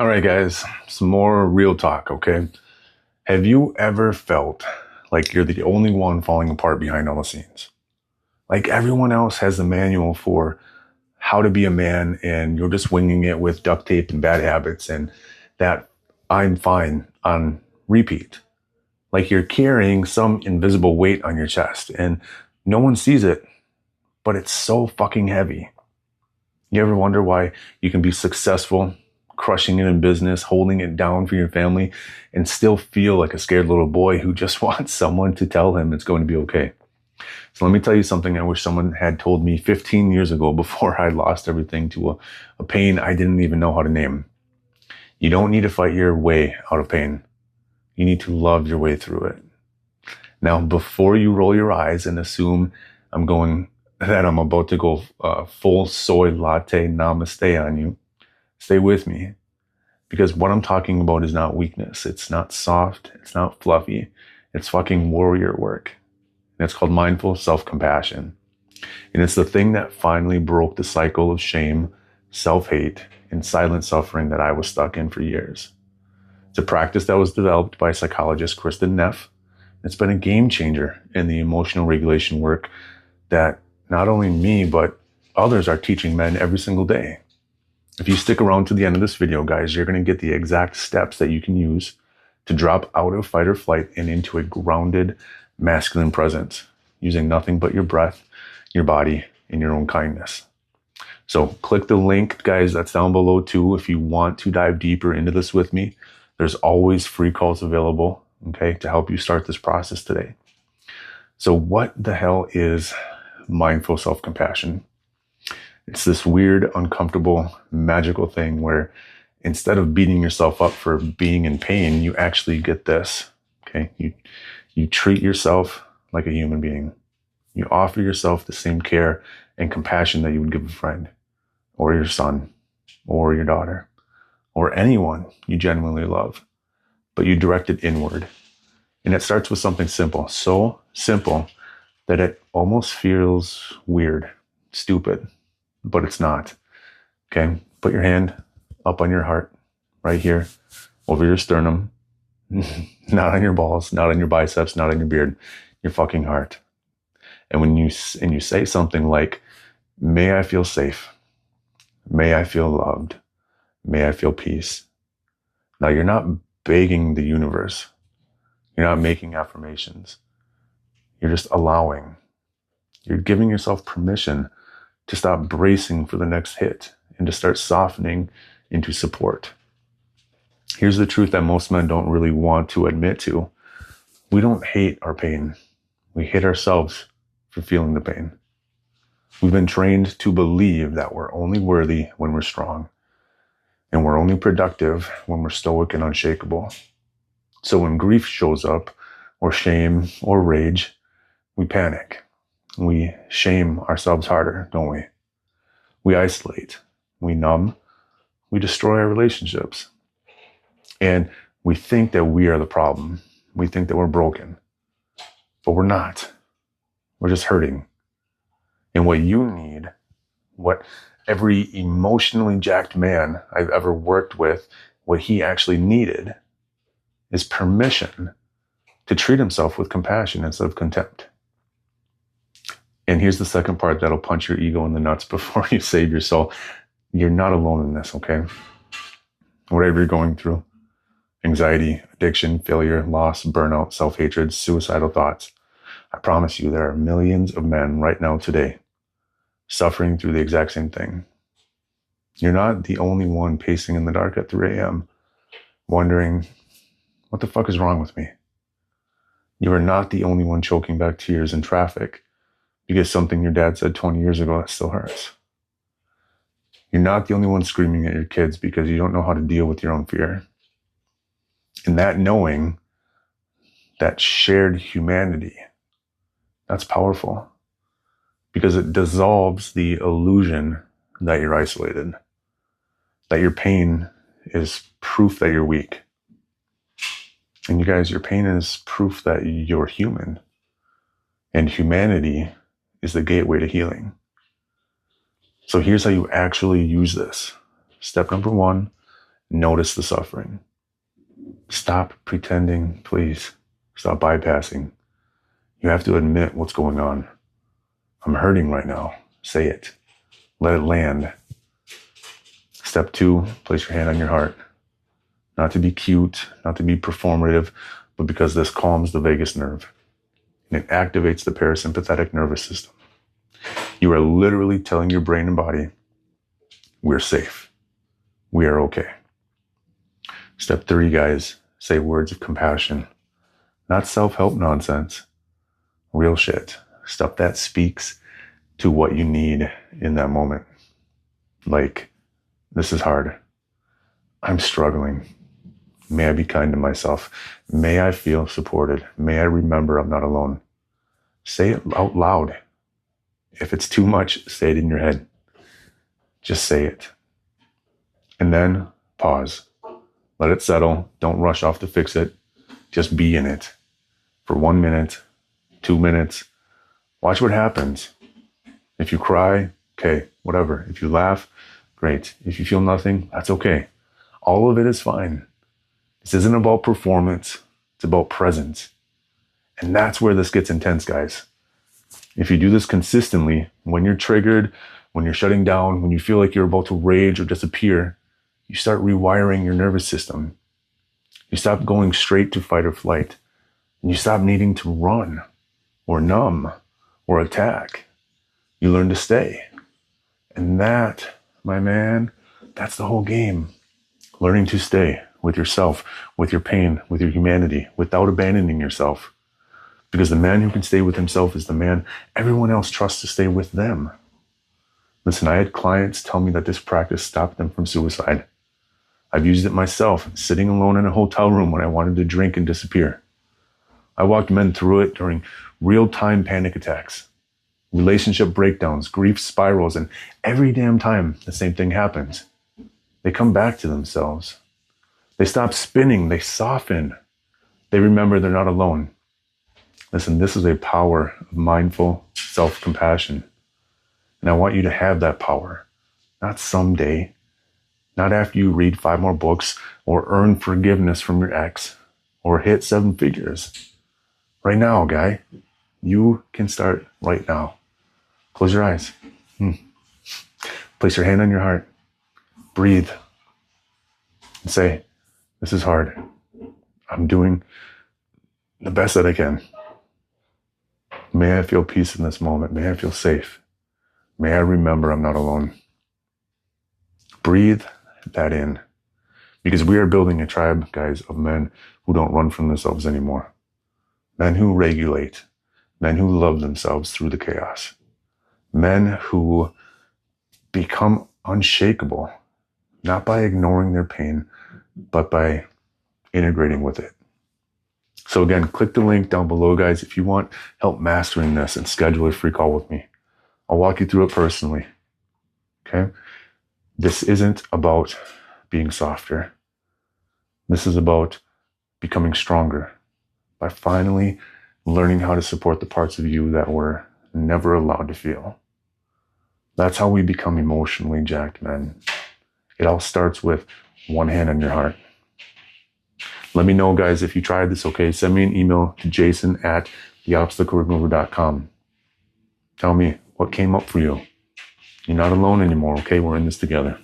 All right, guys, some more real talk, okay? Have you ever felt like you're the only one falling apart behind all the scenes? Like everyone else has the manual for how to be a man, and you're just winging it with duct tape and bad habits, and that I'm fine on repeat. Like you're carrying some invisible weight on your chest, and no one sees it, but it's so fucking heavy. You ever wonder why you can be successful, crushing it in business, holding it down for your family, and still feel like a scared little boy who just wants someone to tell him it's going to be okay? So let me tell you something I wish someone had told me 15 years ago before I lost everything to a pain I didn't even know how to name. You don't need to fight your way out of pain. You need to love your way through it. Now, before you roll your eyes and assume I'm about to go full soy latte namaste on you, stay with me, because what I'm talking about is not weakness. It's not soft. It's not fluffy. It's fucking warrior work. And it's called mindful self-compassion. And it's the thing that finally broke the cycle of shame, self-hate, and silent suffering that I was stuck in for years. It's a practice that was developed by psychologist Kristin Neff. It's been a game changer in the emotional regulation work that not only me, but others are teaching men every single day. If you stick around to the end of this video, guys, you're going to get the exact steps that you can use to drop out of fight or flight and into a grounded masculine presence, using nothing but your breath, your body, and your own kindness. So click the link, guys, that's down below too. If you want to dive deeper into this with me, there's always free calls available, okay, to help you start this process today. So what the hell is mindful self-compassion? It's this weird, uncomfortable, magical thing where instead of beating yourself up for being in pain, you actually get this, okay? You treat yourself like a human being. You offer yourself the same care and compassion that you would give a friend or your son or your daughter or anyone you genuinely love, but you direct it inward. And it starts with something simple, so simple that it almost feels weird, stupid, but it's not. Okay, put your hand up on your heart, right here, over your sternum, not on your balls, not on your biceps, not on your beard, your fucking heart. And when you say something like, may I feel safe, may I feel loved, may I feel peace. Now you're not begging the universe. You're not making affirmations. You're just allowing. You're giving yourself permission to stop bracing for the next hit and to start softening into support. Here's the truth that most men don't really want to admit to. We don't hate our pain. We hate ourselves for feeling the pain. We've been trained to believe that we're only worthy when we're strong, and we're only productive when we're stoic and unshakable. So when grief shows up, or shame, or rage, we panic. We shame ourselves harder, don't we? We isolate, we numb, we destroy our relationships. And we think that we are the problem. We think that we're broken. But we're not. We're just hurting. And what you need, what every emotionally jacked man I've ever worked with, what he actually needed is permission to treat himself with compassion instead of contempt. And here's the second part that'll punch your ego in the nuts before you save your soul. You're not alone in this, okay? Whatever you're going through, anxiety, addiction, failure, loss, burnout, self-hatred, suicidal thoughts, I promise you there are millions of men right now today suffering through the exact same thing. You're not the only one pacing in the dark at 3 a.m. wondering, what the fuck is wrong with me? You are not the only one choking back tears in traffic because something your dad said 20 years ago that still hurts. You're not the only one screaming at your kids because you don't know how to deal with your own fear. And that knowing, that shared humanity, that's powerful because it dissolves the illusion that you're isolated, that your pain is proof that you're weak. And you guys, your pain is proof that you're human. And humanity is the gateway to healing. So here's how you actually use this. Step number 1, Notice the suffering. Stop pretending, please. Stop bypassing. You have to admit what's going on. I'm hurting right now. Say it. Let it land. Step 2, place your hand on your heart. Not to be cute, not to be performative, but because this calms the vagus nerve. And it activates the parasympathetic nervous system. You are literally telling your brain and body, we're safe. We are okay. Step 3, guys, say words of compassion. Not self-help nonsense. Real shit. Stuff that speaks to what you need in that moment. Like, this is hard. I'm struggling. May I be kind to myself. May I feel supported. May I remember I'm not alone. Say it out loud. If it's too much, say it in your head. Just say it. And then pause. Let it settle. Don't rush off to fix it. Just be in it for 1 minute, 2 minutes. Watch what happens. If you cry, okay, whatever. If you laugh, great. If you feel nothing, that's okay. All of it is fine. This isn't about performance. It's about presence. And that's where this gets intense, guys. If you do this consistently, when you're triggered, when you're shutting down, when you feel like you're about to rage or disappear, you start rewiring your nervous system. You stop going straight to fight or flight. And you stop needing to run or numb or attack. You learn to stay. And that, my man, that's the whole game. Learning to stay with yourself, with your pain, with your humanity, without abandoning yourself. Because the man who can stay with himself is the man everyone else trusts to stay with them. Listen, I had clients tell me that this practice stopped them from suicide. I've used it myself, sitting alone in a hotel room when I wanted to drink and disappear. I walked men through it during real-time panic attacks, relationship breakdowns, grief spirals, and every damn time the same thing happens. They come back to themselves. They stop spinning. They soften. They remember they're not alone. Listen, this is a power of mindful self-compassion. And I want you to have that power. Not someday. Not after you read 5 more books or earn forgiveness from your ex or hit 7 figures. Right now, guy. You can start right now. Close your eyes. Place your hand on your heart. Breathe. And say, this is hard. I'm doing the best that I can. May I feel peace in this moment. May I feel safe. May I remember I'm not alone. Breathe that in. Because we are building a tribe, guys, of men who don't run from themselves anymore. Men who regulate. Men who love themselves through the chaos. Men who become unshakable, not by ignoring their pain, but by integrating with it. So again, click the link down below, guys, if you want help mastering this and schedule a free call with me. I'll walk you through it personally. Okay? This isn't about being softer. This is about becoming stronger by finally learning how to support the parts of you that were never allowed to feel. That's how we become emotionally jacked men. It all starts with one hand on your heart. Let me know, guys, if you tried this, okay? Send me an email to jason@theobstacleremover.com. Tell me what came up for you. You're not alone anymore, okay? We're in this together.